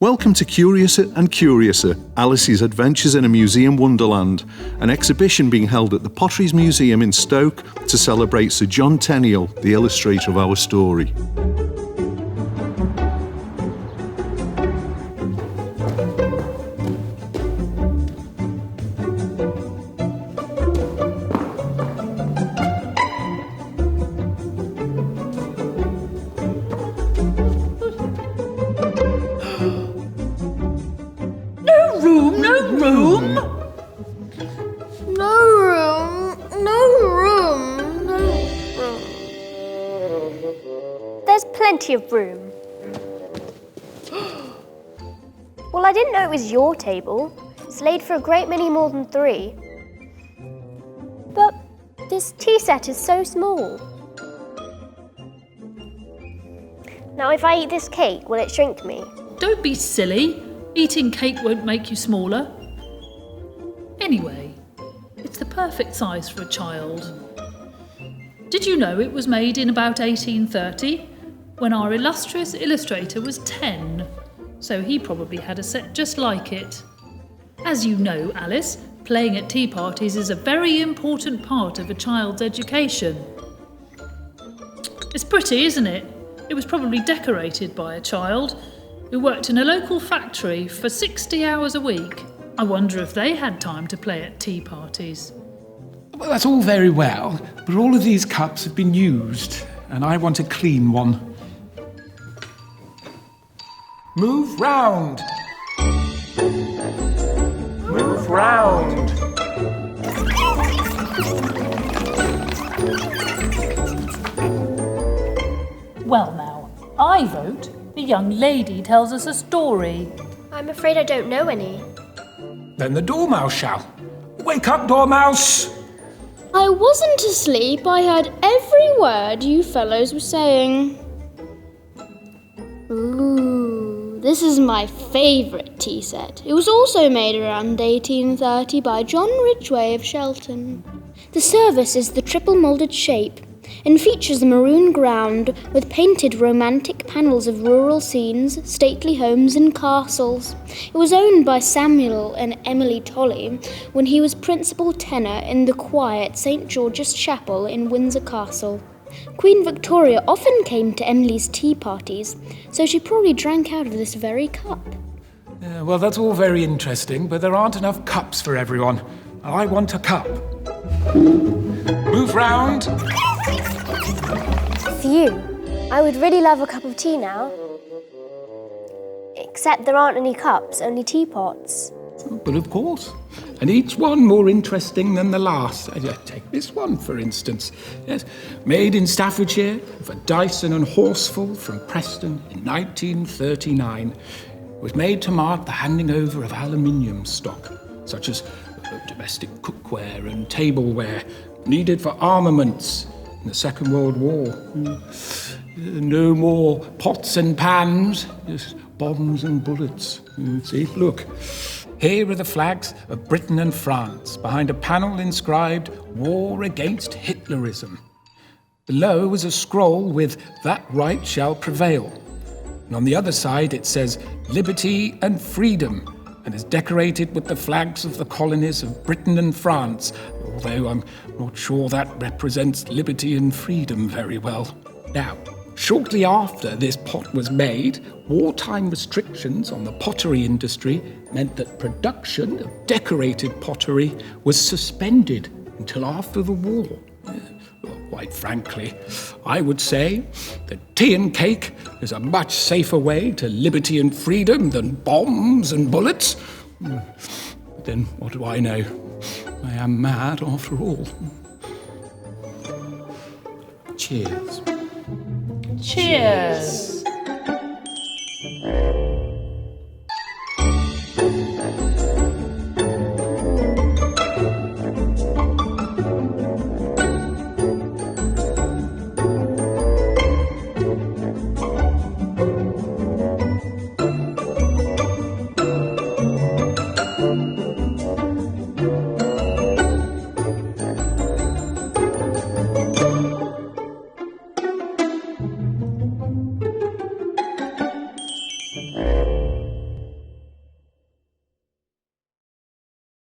Welcome to Curiouser and Curiouser, Alice's Adventures in a Museum Wonderland, an exhibition being held at the Potteries Museum in Stoke to celebrate Sir John Tenniel, the illustrator of our story. Plenty of room. Well, I didn't know it was your table. It's laid for a great many more than 3. But this tea set is so small. Now, if I eat this cake, will it shrink me? Don't be silly. Eating cake won't make you smaller. Anyway, it's the perfect size for a child. Did you know it was made in about 1830? When our illustrious illustrator was 10, so he probably had a set just like it. As you know, Alice, playing at tea parties is a very important part of a child's education. It's pretty, isn't it? It was probably decorated by a child who worked in a local factory for 60 hours a week. I wonder if they had time to play at tea parties. Well, that's all very well, but all of these cups have been used, and I want a clean one. Move round. Move round. Well now, I vote the young lady tells us a story. I'm afraid I don't know any. Then the Dormouse shall. Wake up, Dormouse! I wasn't asleep. I heard every word you fellows were saying. Ooh, this is my favourite tea set. It was also made around 1830 by John Ridgway of Shelton. The service is the triple moulded shape and features a maroon ground with painted romantic panels of rural scenes, stately homes and castles. It was owned by Samuel and Emily Tolley when he was principal tenor in the choir at St. George's Chapel in Windsor Castle. Queen Victoria often came to Emily's tea parties, so she probably drank out of this very cup. Well, that's all very interesting, but there aren't enough cups for everyone. I want a cup. Move round. Phew. I would really love a cup of tea now. Except there aren't any cups, only teapots. But of course. And each one more interesting than the last. Take this one, for instance. Yes, made in Staffordshire for Dyson and Horsfall from Preston in 1939. It was made to mark the handing over of aluminium stock, such as domestic cookware and tableware, needed for armaments in the Second World War. No more pots and pans, just bombs and bullets. See, look. Here are the flags of Britain and France, behind a panel inscribed, War Against Hitlerism. Below was a scroll with, That right shall prevail. And on the other side it says, Liberty and Freedom, and is decorated with the flags of the colonies of Britain and France, although I'm not sure that represents liberty and freedom very well. Now, shortly after this pot was made, wartime restrictions on the pottery industry meant that production of decorated pottery was suspended until after the war. Well, quite frankly, I would say that tea and cake is a much safer way to liberty and freedom than bombs and bullets. But then what do I know? I am mad after all. Cheers. Cheers.